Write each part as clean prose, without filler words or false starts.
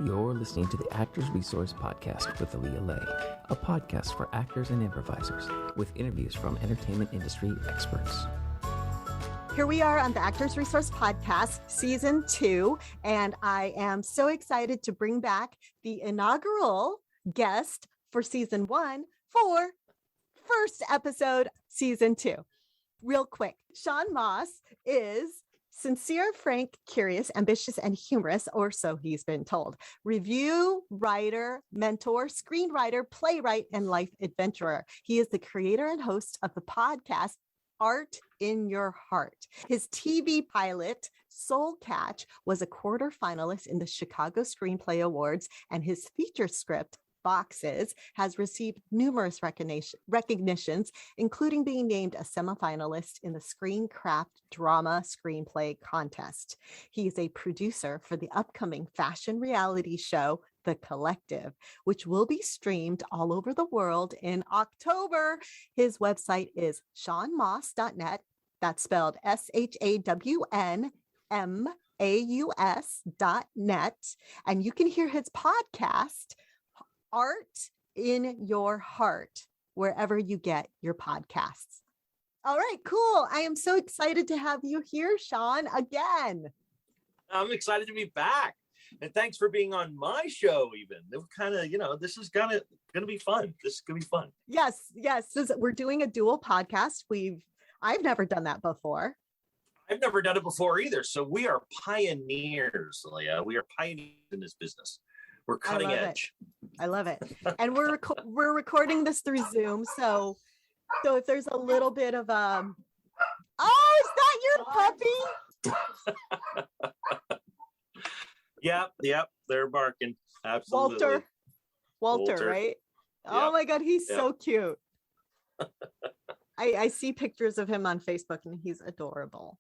You're listening to the Actors Resource Podcast with Aaliyah Lay, a podcast for actors and improvisers with interviews from entertainment industry experts. Here we are on the Actors Resource Podcast, Season 2, and I am so excited to bring back the inaugural guest for Season 1 for first episode, Season 2. Real quick, Shawn Maus is sincere, frank, curious, ambitious, and humorous, or so he's been told. Review, writer, mentor, screenwriter, playwright, and life adventurer. He is the creator and host of the podcast, Art in Your Heart. His TV pilot, Soulcatch, was a quarterfinalist in the Chicago Screenplay Awards, and his feature script, Boxes, has received numerous recognitions, including being named a semifinalist in the Screencraft Drama Screenplay contest. He is a producer for the upcoming fashion reality show, The Collective, which will be streamed all over the world in October. His website is shawnmaus.net. That's spelled ShawnMaus.net. And you can hear his podcast, Art in Your Heart, wherever you get your podcasts. All right, cool. I am so excited to have you here, Shawn, again. I'm excited to be back. And thanks for being on my show, even. It was kind of, this is gonna be fun. This is gonna be fun. Yes. We're doing a dual podcast. I've never done that before. I've never done it before either. So we are pioneers, Leah. We are pioneers in this business. We're cutting edge. I love it. And we're recording this through Zoom. So if there's a little bit of oh, is that your puppy? Yep, they're barking. Absolutely. Walter, right? Yep. Oh my God, he's so cute. I see pictures of him on Facebook and he's adorable.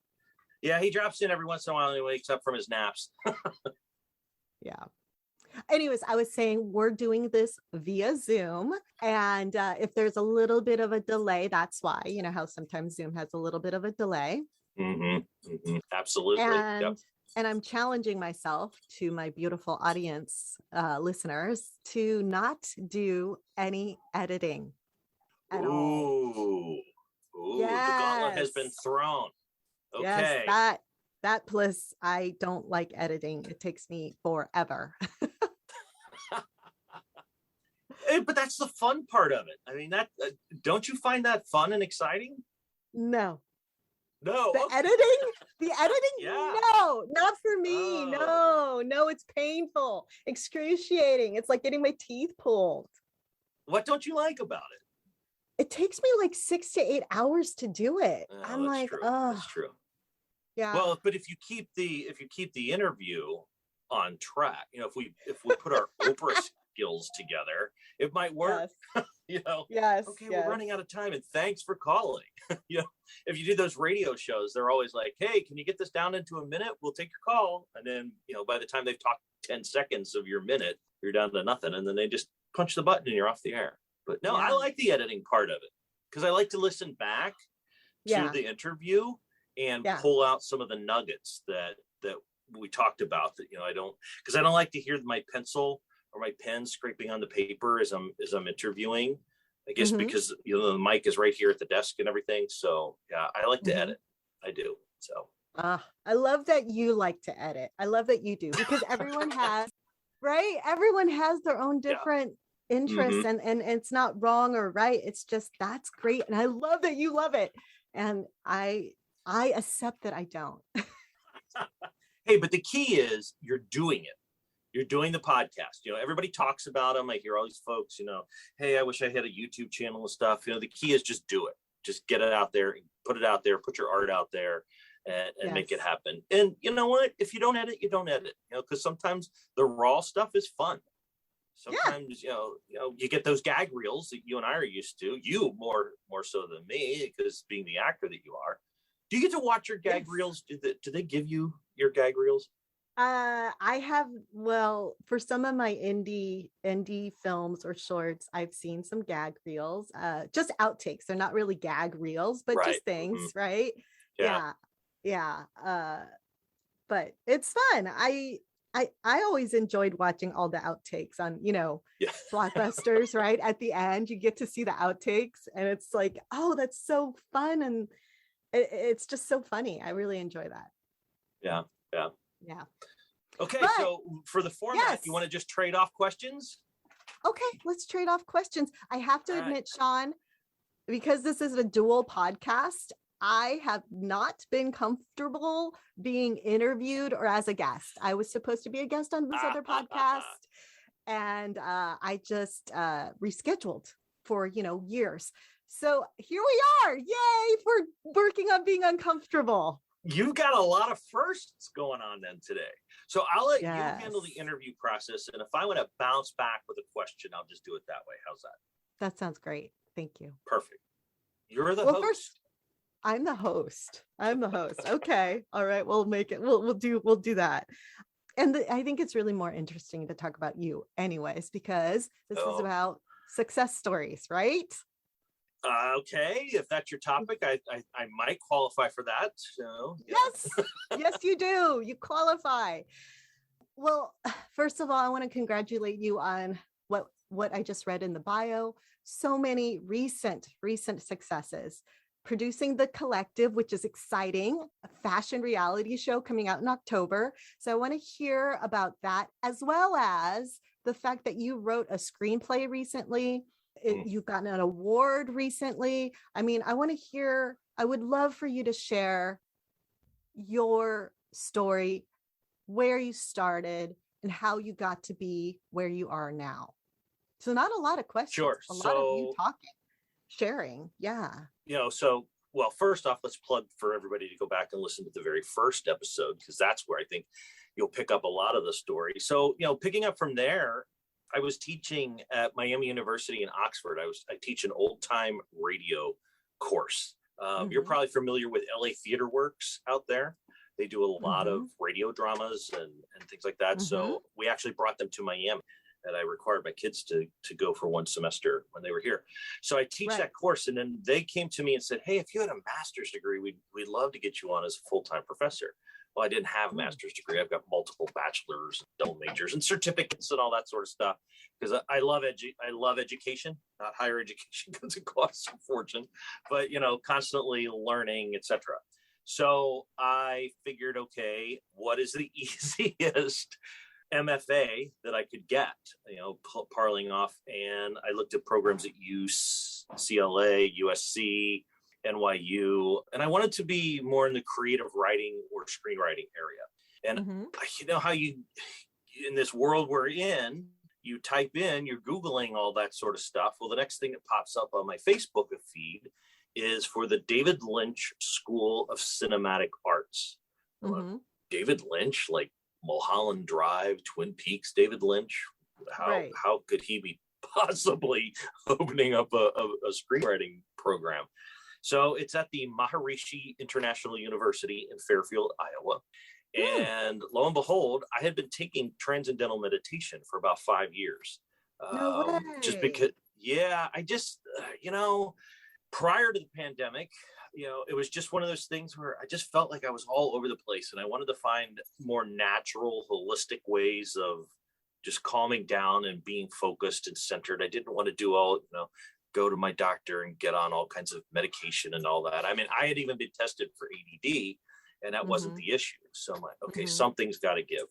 Yeah, he drops in every once in a while and he wakes up from his naps. Yeah. Anyways, I was saying we're doing this via Zoom, and if there's a little bit of a delay, that's why. You know how sometimes Zoom has a little bit of a delay. Absolutely. And I'm challenging myself to my beautiful audience, listeners, to not do any editing at all. Yes. The gauntlet has been thrown. Okay. Yes, that plus I don't like editing. It takes me forever. But that's the fun part of it. I mean, don't you find that fun and exciting? No. The editing? Yeah. No, not for me. Oh. No, it's painful, excruciating. It's like getting my teeth pulled. What don't you like about it? It takes me like 6 to 8 hours to do it. Oh, I'm like, oh, that's true. Yeah. Well, but if you keep the interview on track, if we put our Oprah skills together, it might work. Yes. Yes. Okay, we're running out of time, and thanks for calling. If you do those radio shows, they're always like, "Hey, can you get this down into a minute? We'll take your call." And then, by the time they've talked 10 seconds of your minute, you're down to nothing, and then they just punch the button and you're off the air. But no, I like the editing part of it because I like to listen back to the interview and pull out some of the nuggets that we talked about that, I don't like to hear my pencil or my pen scraping on the paper as I'm interviewing, I guess, because, the mic is right here at the desk and everything. So yeah, I like to edit. I do. So. I love that you like to edit. I love that you do, because everyone has, right? Everyone has their own different interests and it's not wrong or right. It's just, that's great. And I love that you love it. And I accept that I don't. Hey, but the key is you're doing it. You're doing the podcast. Everybody talks about them. I hear all these folks, hey, I wish I had a YouTube channel and stuff. The key is just do it. Just get it out there, put it out there, put your art out there and make it happen. And you know what? If you don't edit, you don't edit, because sometimes the raw stuff is fun. Sometimes, you get those gag reels that you and I are used to, you more so than me, because being the actor that you are. Do you get to watch your gag reels? Do they give you your gag reels? I have, for some of my indie films or shorts, I've seen some gag reels, just outtakes. They're not really gag reels, but just things, right? Yeah. But it's fun. I I always enjoyed watching all the outtakes on, Yeah. blockbusters, right? At the end, you get to see the outtakes and it's like, oh, that's so fun. And it's just so funny. I really enjoy that. Yeah. Yeah. Okay. But, so for the format, yes. You want to just trade off questions? Okay. Let's trade off questions. I have to admit, Shawn, because this is a dual podcast, I have not been comfortable being interviewed or as a guest. I was supposed to be a guest on this other podcast, and I just rescheduled for, years. So here we are. Yay for working on being uncomfortable. You've got a lot of firsts going on then today. So I'll let you handle the interview process. And if I want to bounce back with a question, I'll just do it that way. How's that? That sounds great. Thank you. Perfect. You're the host. First, I'm the host. Okay. All right. We'll make it. We'll do that. And I think it's really more interesting to talk about you anyways, because this is about success stories, right? Okay. If that's your topic, I might qualify for that. So yeah. Yes, you do. You qualify. Well, first of all, I want to congratulate you on what I just read in the bio. So many recent successes. Producing The Collective, which is exciting, a fashion reality show coming out in October. So I want to hear about that, as well as the fact that you wrote a screenplay recently. You've gotten an award recently. I mean, I would love for you to share your story, where you started and how you got to be where you are now. So not a lot of questions, sure. A lot of you talking, sharing. Yeah. Well, first off, let's plug for everybody to go back and listen to the very first episode, because that's where I think you'll pick up a lot of the story. So, picking up from there, I was teaching at Miami University in Oxford. I teach an old time radio course. You're probably familiar with LA Theater Works out there. They do a lot of radio dramas and things like that. So we actually brought them to Miami, and I required my kids to go for one semester when they were here. So I teach that course, and then they came to me and said, hey, if you had a master's degree, we'd love to get you on as a full-time professor. Well, I didn't have a master's degree. I've got multiple bachelor's, double majors, and certificates and all that sort of stuff, because I love education, not higher education, because it costs a fortune, but constantly learning, etc. So I figured, okay, what is the easiest MFA that I could get, parlaying off, and I looked at programs at UCLA, USC, NYU, and I wanted to be more in the creative writing or screenwriting area. And how you, in this world we're in, you type in, you're Googling all that sort of stuff. Well, the next thing that pops up on my Facebook feed is for the David Lynch School of Cinematic Arts. David Lynch, like Mulholland Drive, Twin Peaks, David Lynch. How could he be possibly opening up a screenwriting program? So it's at the Maharishi International University in Fairfield, Iowa. And lo and behold, I had been taking transcendental meditation for about 5 years. No way. Just because, I just, prior to the pandemic, it was just one of those things where I just felt like I was all over the place, and I wanted to find more natural, holistic ways of just calming down and being focused and centered. I didn't want to do all, go to my doctor and get on all kinds of medication and all that. I mean, I had even been tested for ADD, and that wasn't the issue. So I'm like, okay, something's got to give.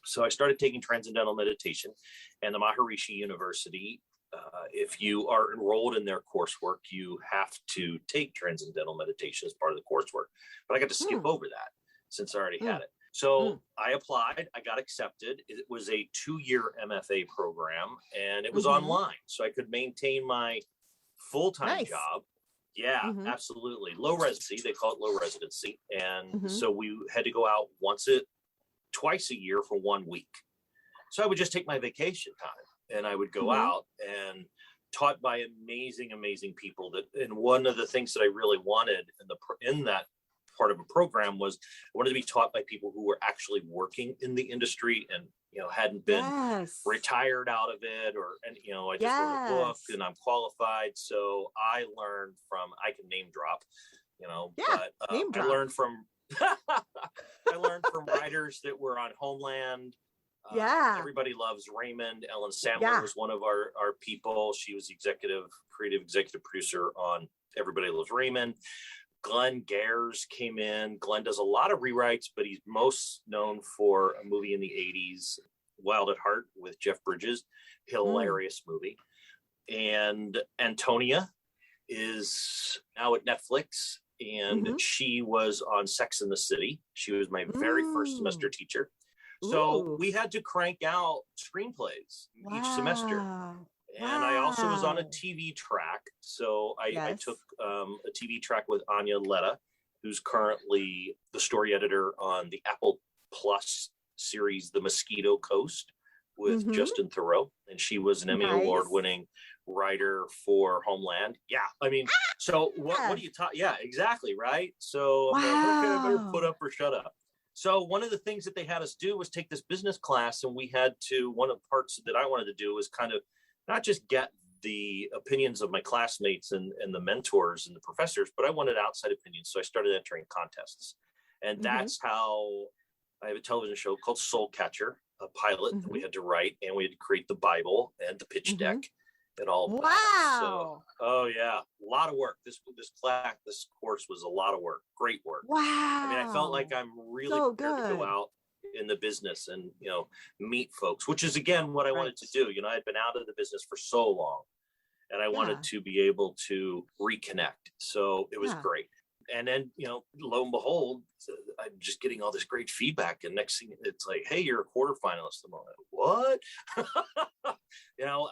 So I started taking transcendental meditation, and the Maharishi University, if you are enrolled in their coursework, you have to take transcendental meditation as part of the coursework. But I got to skip over that since I already had it. So I applied, I got accepted. It was a 2-year MFA program, and it was online. So I could maintain my full-time job. Yeah, absolutely. Low residency, they call it low residency. And so we had to go out twice a year for 1 week. So I would just take my vacation time, and I would go out and taught by amazing, amazing people. And one of the things that I really wanted in that part of a program was I wanted to be taught by people who were actually working in the industry and hadn't been retired out of it, I just wrote a book and I'm qualified. So I learned from, I can name drop, but I learned from I learned from writers that were on Homeland, Yeah. Everybody loves Raymond. Ellen Sandler Yeah. was one of our people. She was creative executive producer on Everybody Loves Raymond. Glenn Gares came in. Glenn does a lot of rewrites, but he's most known for a movie in the 80s, Wild at Heart with Jeff Bridges. Hilarious movie. And Antonia is now at Netflix, and she was on Sex and the City. She was my very first semester teacher. So we had to crank out screenplays each semester. And I also was on a TV track. So I took a TV track with Anya Letta, who's currently the story editor on the Apple Plus series, The Mosquito Coast, with Justin Theroux. And she was an Emmy Award-winning writer for Homeland. Yeah. I mean, so what do you talk? Yeah, exactly. Right. So I'm like, okay, I better put up or shut up. So one of the things that they had us do was take this business class, and we had to, one of the parts that I wanted to do was kind of not just get the opinions of my classmates and the mentors and the professors, but I wanted outside opinions. So I started entering contests. And that's how I have a television show called Soulcatcher, a pilot that we had to write, and we had to create the Bible and the pitch deck and all of that. So, oh yeah, a lot of work. This course was a lot of work. Great work. Wow. I mean, I felt like I'm really prepared to go out in the business and, meet folks, which is again what I wanted to do. I'd been out of the business for so long, and I wanted to be able to reconnect. So it was great. And then, lo and behold, I'm just getting all this great feedback. And next thing, it's like, hey, you're a quarterfinalist. I'm like, what?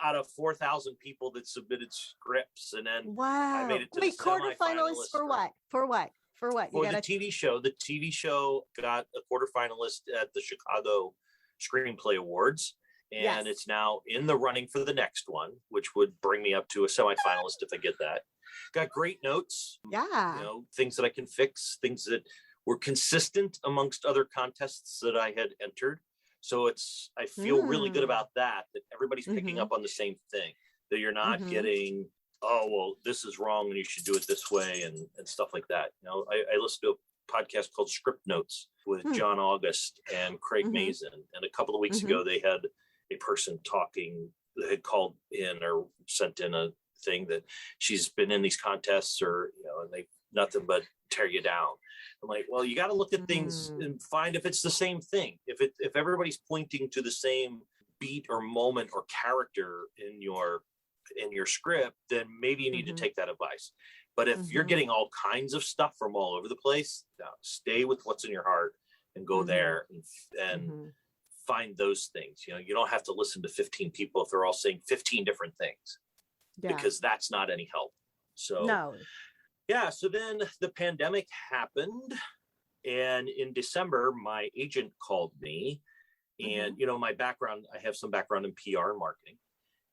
Out of 4,000 people that submitted scripts. And then I made it to the quarterfinalists for what? For what? For the TV show. The TV show got a quarterfinalist at the Chicago Screenplay Awards. And it's now in the running for the next one, which would bring me up to a semifinalist if I get that. Got great notes. Yeah. Things that I can fix, things that were consistent amongst other contests that I had entered. So I feel really good about that everybody's picking up on the same thing, that you're not getting, oh, well, this is wrong and you should do it this way and stuff like that. I listened to a podcast called Script Notes with John August and Craig Mazin. And a couple of weeks ago, they had a person talking that had called in or sent in a thing that she's been in these contests and they nothing but tear you down. I'm like, well, you got to look at things and find if it's the same thing. If everybody's pointing to the same beat or moment or character in your script, then maybe you need to take that advice. But if you're getting all kinds of stuff from all over the place, stay with what's in your heart and go there and find those things. You don't have to listen to 15 people if they're all saying 15 different things. Because that's not any help. So so then the pandemic happened, and in December my agent called me, and my background, I have some background in PR and marketing,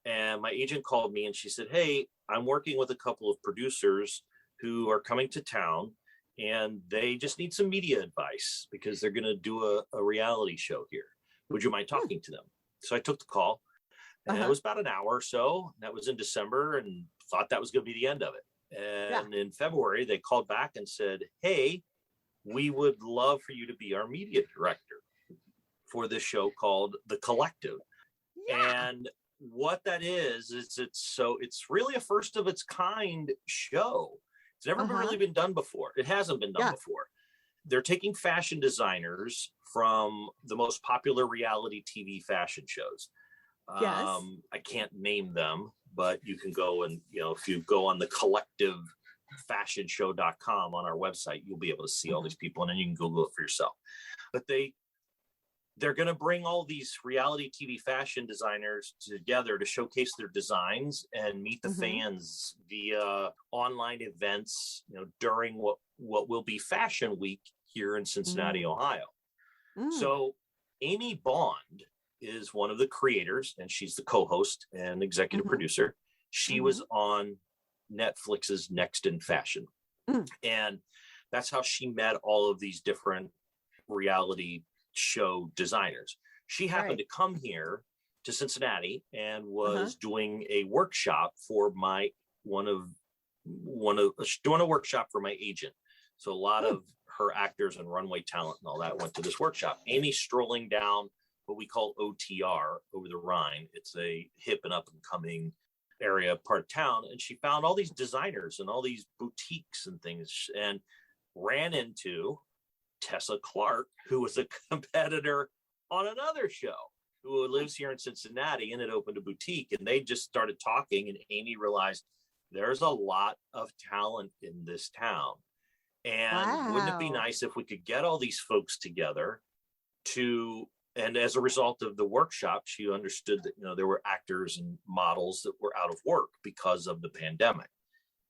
and my agent called me and she said, hey, I'm working with a couple of producers who are coming to town, and they just need some media advice because they're going to do a reality show here. Would you mind talking to them? So I took the call. And it was about an hour or so. That was in December, and thought that was going to be the end of it. And in February, they called back and said, hey, we would love for you to be our media director for this show called The Collective. And what that is it's really a first of its kind show. It's never really been done before. It hasn't been done before. They're taking fashion designers from the most popular reality TV fashion shows. I can't name them, but you can go and, if you go on the collectivefashionshow.com on our website, you'll be able to see all these people, and then you can Google it for yourself. But they're going to bring all these reality TV fashion designers together to showcase their designs and meet the fans via online events, during what will be Fashion Week here in Cincinnati, Ohio. So Amy Bond is one of the creators, and she's the co-host and executive producer. She was on Netflix's Next in Fashion. And that's how she met all of these different reality show designers. She happened to come here to Cincinnati and was doing a workshop for doing a workshop for my agent. So a lot of her actors and runway talent and all that went to this workshop. Amy strolling down what we call OTR, over the Rhine. It's a hip and up and coming area, part of town. And she found all these designers and all these boutiques and things, and ran into Tessa Clark, who was a competitor on another show, who lives here in Cincinnati and had opened a boutique. And they just started talking, and Amy realized there's a lot of talent in this town. And wouldn't it be nice if we could get all these folks together and as a result of the workshop, she understood that, there were actors and models that were out of work because of the pandemic.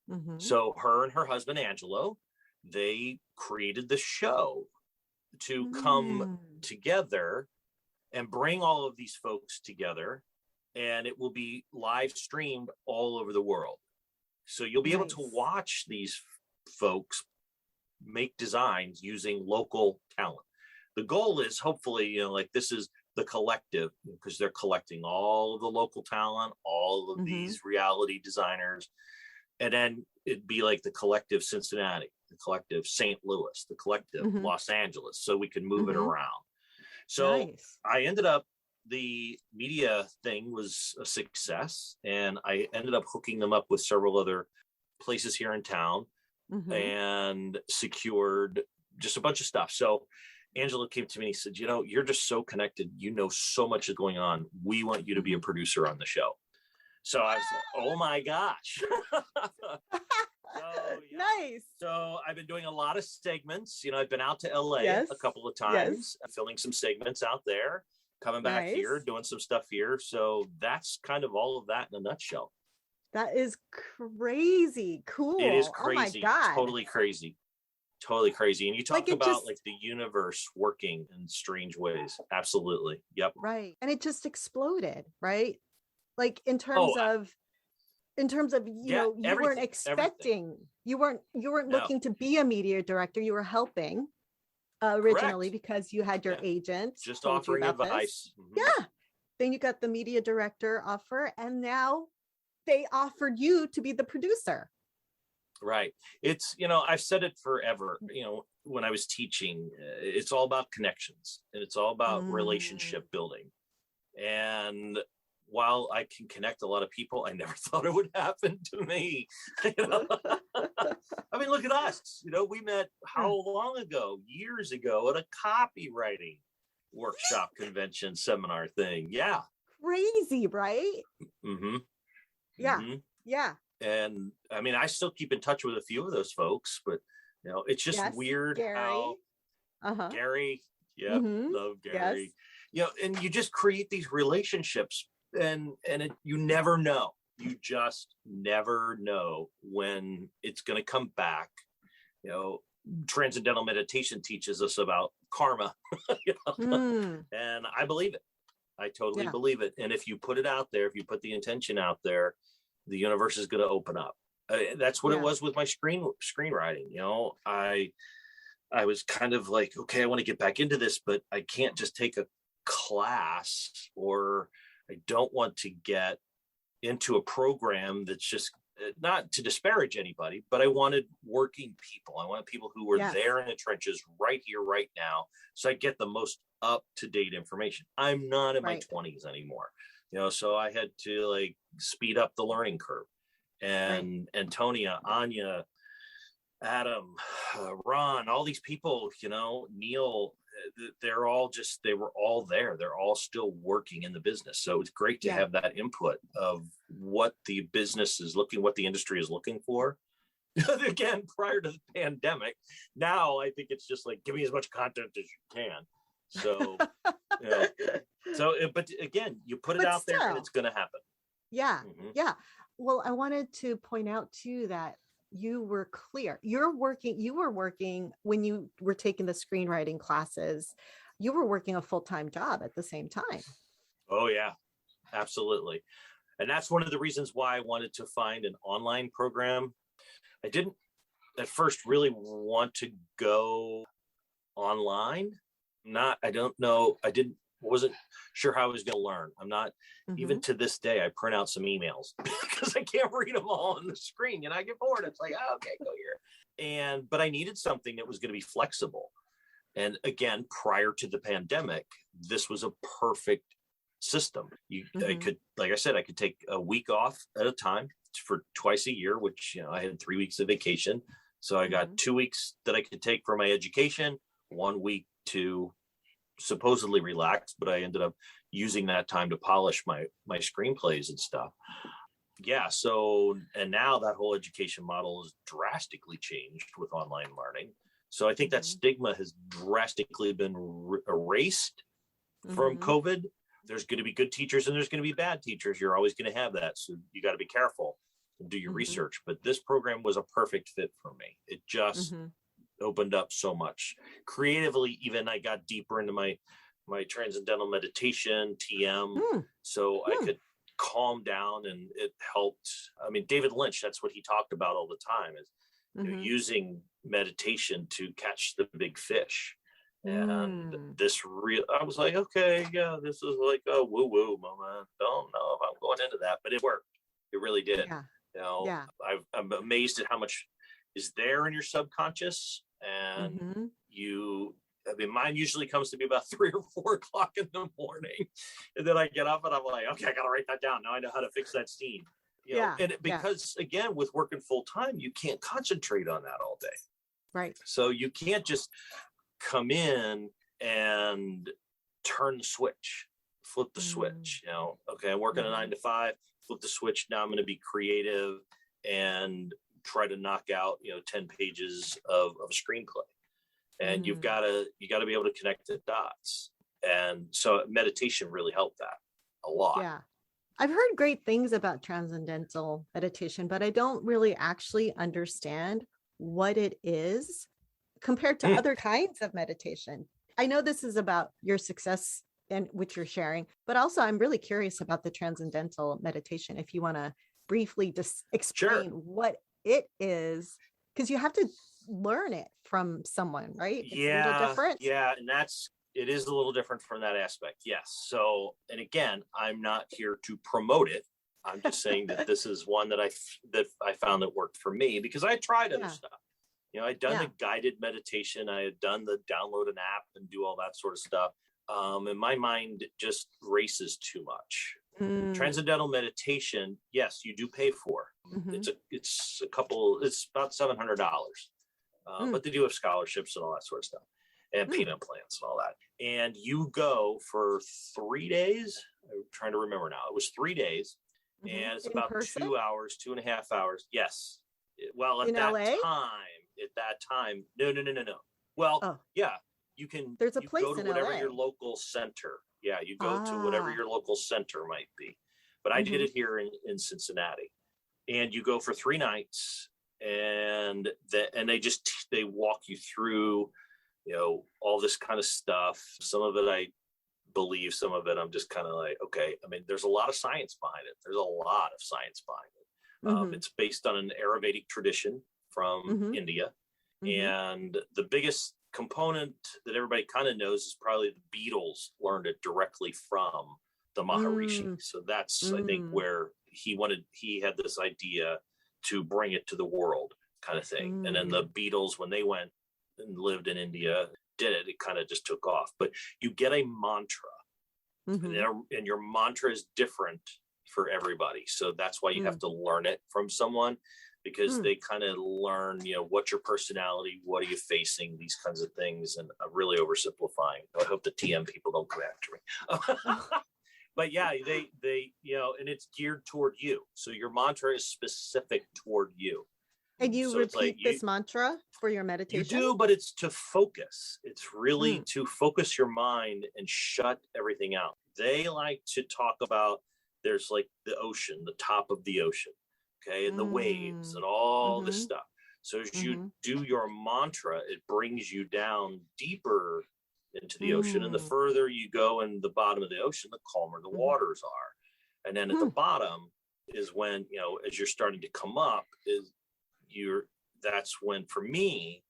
Mm-hmm. So her and her husband, Angelo, they created the show to come together and bring all of these folks together. And it will be live streamed all over the world. So you'll be able to watch these folks make designs using local talent. The goal is hopefully, this is the collective, because they're collecting all of the local talent, all of these reality designers. And then it'd be like the collective Cincinnati, the collective St. Louis, the collective Los Angeles, so we can move it around. So I ended up, the media thing was a success, and I ended up hooking them up with several other places here in town and secured just a bunch of stuff. So Angela came to me and he said, you're just so connected. So much is going on. We want you to be a producer on the show. So I was like, oh my gosh. Nice. So I've been doing a lot of segments. I've been out to LA a couple of times, filming some segments out there, coming back here, doing some stuff here. So that's kind of all of that in a nutshell. That is crazy. Cool. It is crazy. Oh my God. Totally crazy. And you talk about the universe working in strange ways. Absolutely. Yep. Right. And it just exploded, right? Like in terms of you weren't expecting, you weren't looking to be a media director. You were helping originally because you had your agent just offering advice. Yeah. Then you got the media director offer, and now they offered you to be the producer. Right. It's, I've said it forever, when I was teaching, it's all about connections, and it's all about relationship building. And while I can connect a lot of people, I never thought it would happen to me. I mean, look at us. We met how long ago? Years ago at a copywriting workshop convention seminar thing. Yeah. Crazy, right? Mm-hmm. Yeah. Yeah. And I mean, I still keep in touch with a few of those folks, but it's just weird Gary. how Gary, love Gary. And you just create these relationships, and you never know. You just never know when it's going to come back. Transcendental meditation teaches us about karma, and I believe it. I totally believe it. And if you put it out there, if you put the intention out there, the universe is going to open up. That's what it was with my screenwriting. I was kind of like, okay, I want to get back into this, but I can't just take a class, or I don't want to get into a program that's just, not to disparage anybody, but I wanted working people. I wanted people who were there in the trenches right here, right now. So I get the most up-to-date information. I'm not in my 20s anymore. So I had to speed up the learning curve. And Antonia, Anya, Adam, Ron, all these people, Neil, they were all there. They're all still working in the business. So it's great to have that input of what the business is what the industry is looking for. Again, prior to the pandemic. Now I think it's just give me as much content as you can. So, but again, you put it out there and it's going to happen. Yeah. Yeah. Well, I wanted to point out too, that you were clear. You were working when you were taking the screenwriting classes, you were working a full-time job at the same time. Oh yeah, absolutely. And that's one of the reasons why I wanted to find an online program. I didn't at first really want to go online. Wasn't sure how I was going to learn. I'm not, even to this day, I print out some emails because I can't read them all on the screen, and I get bored. It's like, oh, okay, go here. But I needed something that was going to be flexible. And again, prior to the pandemic, this was a perfect system. I could, like I said, I could take a week off at a time for twice a year, which, I had 3 weeks of vacation. So I got 2 weeks that I could take for my education, 1 week to supposedly relax, but I ended up using that time to polish my screenplays and stuff. Yeah. So, and now that whole education model is drastically changed with online learning. So I think that stigma has drastically been erased from COVID. There's going to be good teachers and there's going to be bad teachers. You're always going to have that. So you got to be careful and do your research. But this program was a perfect fit for me. It just opened up so much creatively. Even I got deeper into my transcendental meditation, TM, so I could calm down, and it helped. I mean, David Lynch, that's what he talked about all the time, is using meditation to catch the big fish. And I was like, okay, yeah, this is like a woo-woo moment. Don't know if I'm going into that, but it worked. It really did. I'm amazed at how much is there in your subconscious. And mine usually comes to me about 3 or 4 o'clock in the morning. And then I get up and I'm like, okay, I got to write that down. Now I know how to fix that scene. Because again, with working full time, you can't concentrate on that all day. Right. So you can't just come in and turn the switch, flip the switch, okay, I'm working a 9 to 5, flip the switch. Now I'm going to be creative and try to knock out, 10 pages of a screenplay. And you got to be able to connect the dots. And so meditation really helped that a lot. Yeah. I've heard great things about transcendental meditation, but I don't really actually understand what it is compared to other kinds of meditation. I know this is about your success and which you're sharing, but also I'm really curious about the transcendental meditation. If you want to briefly just explain what it is, because you have to learn it from someone, right? It's a little different. Yeah. And it is a little different from that aspect. Yes. So, and again, I'm not here to promote it. I'm just saying that this is one that I found that worked for me, because I tried other stuff. I'd done the guided meditation. I had done the download an app and do all that sort of stuff. And my mind just races too much. Transcendental meditation, yes, you do pay for. It's about $700. But they do have scholarships and all that sort of stuff, and payment plans and all that. And you go for 3 days. I'm trying to remember now. It was 3 days, and it's about 2 hours, 2.5 hours. Yes. Well, at that time, no. Well, you can. There's a you place go to in whatever LA. your local center. Yeah, you go to whatever your local center might be. But I did it here in Cincinnati, and you go for 3 nights, and they walk you through, all this kind of stuff. Some of it I believe, some of it I'm just kind of like, okay. I mean, there's a lot of science behind it. There's a lot of science behind it. It's based on an Ayurvedic tradition from India. And the biggest component that everybody kind of knows is probably the Beatles learned it directly from the Maharishi. So that's, I think, where he had this idea to bring it to the world, kind of thing. And then the Beatles, when they went and lived in India, it kind of just took off. But you get a mantra, and your mantra is different for everybody. So that's why you have to learn it from someone, because they kind of learn, what's your personality, what are you facing, these kinds of things. And I'm really oversimplifying. I hope the TM people don't come after me. But yeah, they and it's geared toward you. So your mantra is specific toward you. And you repeat this mantra for your meditation? You do, but it's to focus. It's really to focus your mind and shut everything out. They like to talk about, there's like the ocean, the top of the ocean, okay, and the waves and all this stuff. So as you do your mantra, it brings you down deeper into the ocean. And the further you go in the bottom of the ocean, the calmer the waters are. And then at the bottom is when, as you're starting to come up, that's when, for me,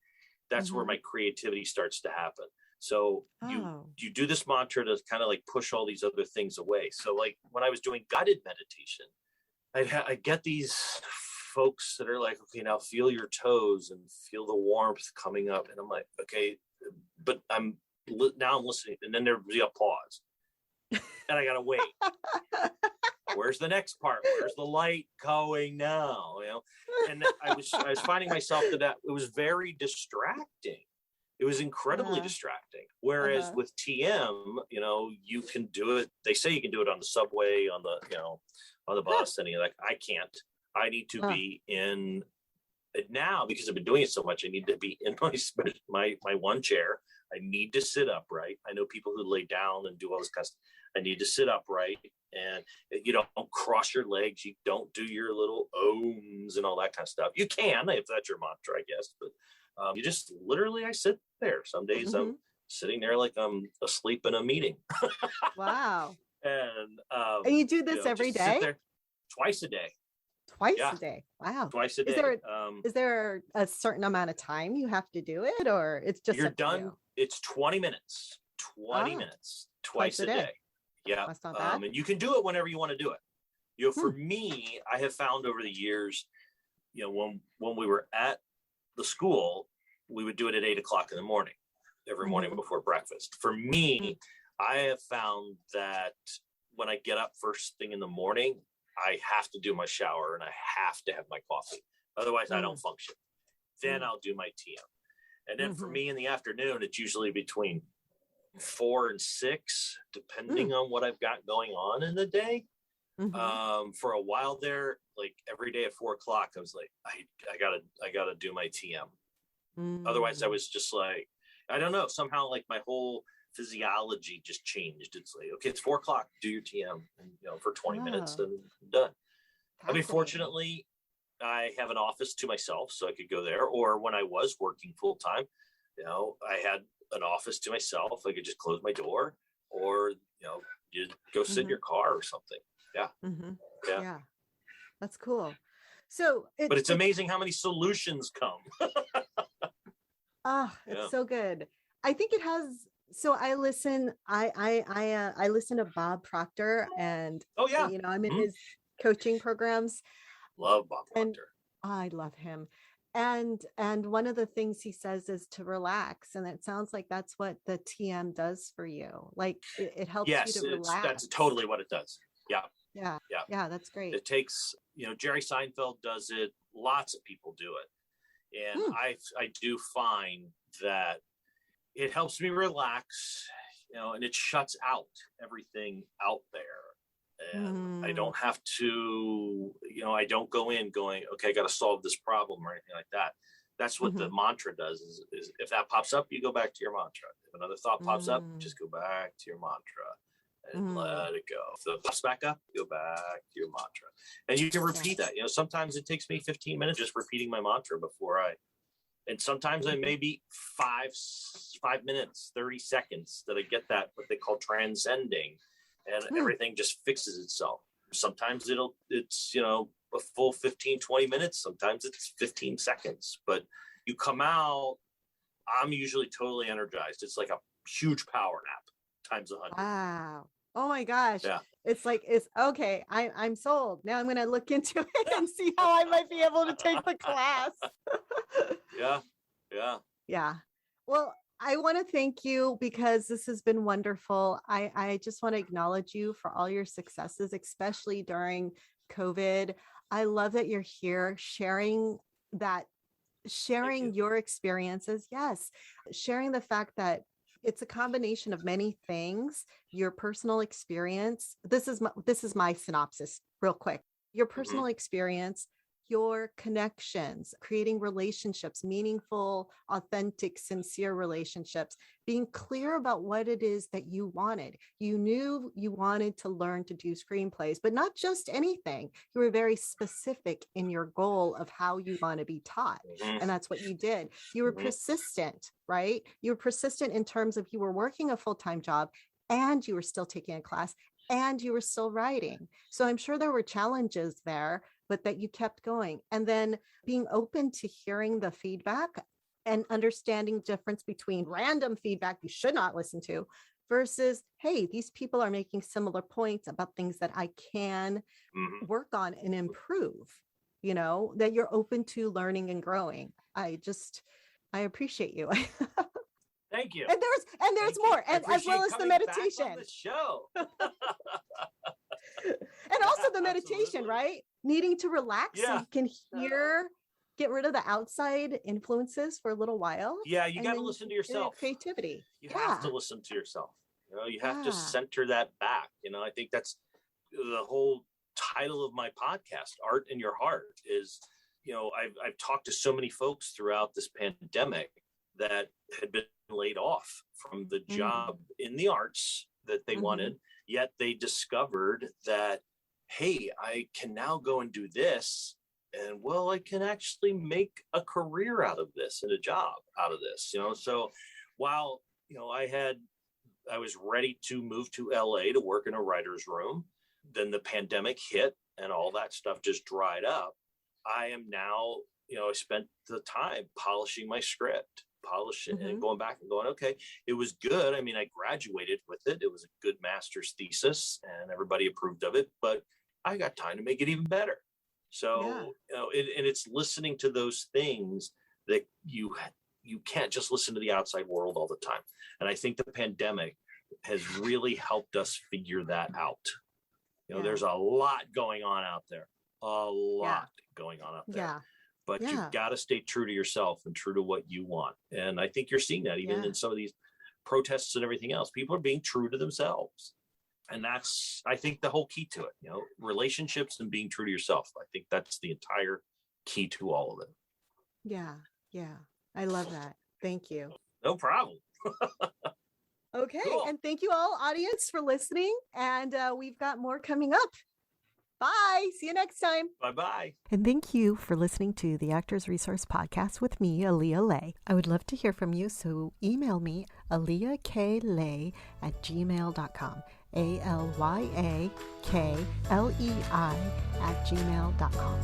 that's where my creativity starts to happen. So you do this mantra to kind of like push all these other things away. So like when I was doing guided meditation, I get these folks that are like, okay, now feel your toes and feel the warmth coming up. And I'm like, okay, but now I'm listening, and then there's the applause, and I gotta wait. Where's the next part? Where's the light going now? And I was finding myself that it was very distracting. It was incredibly distracting. Whereas with TM, you can do it. They say you can do it on the subway, on the bus, and I can't. I need to be in it now, because I've been doing it so much. I need to be in my one chair. I need to sit upright. I know people who lay down and do all this kind of stuff. I need to sit upright, and you don't cross your legs. You don't do your little ohms and all that kind of stuff. You can, if that's your mantra, I guess, but you just literally, I sit there. Some days I'm sitting there like I'm asleep in a meeting. Wow. And you do this every day? Sit there twice a day. Twice a day. Wow. Twice a day. Is there a certain amount of time you have to do it, or it's just you're done? It's 20 minutes. 20 minutes twice a day. Yeah. That's not bad. And you can do it whenever you want to do it. For me, I have found over the years, when we were at the school, we would do it at 8:00 in the morning, every morning before breakfast. For me, I have found that when I get up first thing in the morning, I have to do my shower and I have to have my coffee. Otherwise, I don't function. Then I'll do my TM. And then for me in the afternoon, it's usually between 4 and 6, depending on what I've got going on in the day. For a while there, like every day at 4:00, I was like, I gotta do my TM. Otherwise, I was just like, I don't know, somehow like my whole physiology just changed. It's like, okay, it's 4:00, do your TM, and for 20 minutes, and I'm done. I mean, fortunately, I have an office to myself, so I could go there. Or when I was working full time, I had an office to myself. I could just close my door, or you go sit in your car or something. Yeah. Yeah. That's cool. So but it's amazing how many solutions come. It's so good. I think it has. So I listen. I listen to Bob Proctor, and I'm in his coaching programs. Love Bob Proctor. And I love him. And one of the things he says is to relax, and it sounds like that's what the TM does for you. Like it helps you to relax. That's totally what it does. Yeah, that's great. It takes, Jerry Seinfeld does it. Lots of people do it, and I do find that it helps me relax, and it shuts out everything out there, and I don't have to, I don't go in going, okay, I got to solve this problem or anything like that. That's what the mantra does. Is if that pops up, you go back to your mantra. If another thought pops up, just go back to your mantra. And let it go. If it pops back up, go back to your mantra. And you can repeat that. Sometimes it takes me 15 minutes just repeating my mantra and sometimes I maybe 5 minutes, 30 seconds that I get that, what they call transcending, and everything just fixes itself. Sometimes it's a full 15, 20 minutes. Sometimes it's 15 seconds, but you come out, I'm usually totally energized. It's like a huge power nap times 100. Wow. Oh my gosh. Yeah. It's okay. I'm sold. Now I'm going to look into it and see how I might be able to take the class. Yeah. Well, I want to thank you because this has been wonderful. I just want to acknowledge you for all your successes, especially during COVID. I love that you're here sharing your experiences. Yes. Sharing the fact that it's a combination of many things, your personal experience. This is my synopsis real quick. Your personal experience, your connections, creating relationships, meaningful, authentic, sincere relationships, being clear about what it is that you wanted. You knew you wanted to learn to do screenplays, but not just anything. You were very specific in your goal of how you want to be taught. And that's what you did. You were persistent, right? You were persistent in terms of you were working a full-time job and you were still taking a class and you were still writing. So I'm sure there were challenges there, but that you kept going. And then being open to hearing the feedback and understanding the difference between random feedback you should not listen to versus, hey, these people are making similar points about things that I can work on and improve, that you're open to learning and growing. I appreciate you. Thank you. And there's more, and as well as the meditation. Back on the show. And also the meditation, Absolutely. right? Needing to relax so you can get rid of the outside influences for a little while. Yeah, you got to listen to yourself. Creativity. You have to listen to yourself. You have to center that back. I think that's the whole title of my podcast, Art in Your Heart, is, I've talked to so many folks throughout this pandemic that had been laid off from the job in the arts that they wanted, yet they discovered that, hey, I can now go and do this, and I can actually make a career out of this and a job out of this. So while I was ready to move to LA to work in a writer's room, then the pandemic hit and all that stuff just dried up. I am now, I spent the time polishing my script, and going back and going, okay, it was good. I mean, I graduated with it. It was a good master's thesis and everybody approved of it, but I got time to make it even better. So, and it's listening to those things that you can't just listen to the outside world all the time. And I think the pandemic has really helped us figure that out. There's a lot going on out there, Yeah. But you've got to stay true to yourself and true to what you want. And I think you're seeing that even in some of these protests and everything else. People are being true to themselves. And that's, I think, the whole key to it, relationships and being true to yourself. I think that's the entire key to all of it. Yeah. Yeah. I love that. Thank you. No problem. Okay. Cool. And thank you all, audience, for listening. And we've got more coming up. Bye. See you next time. Bye-bye. And thank you for listening to the Actors Resource Podcast with me, Aaliyah Lay. I would love to hear from you, so email me, aaliyahklei@gmail.com. ALYAKLEI @gmail.com.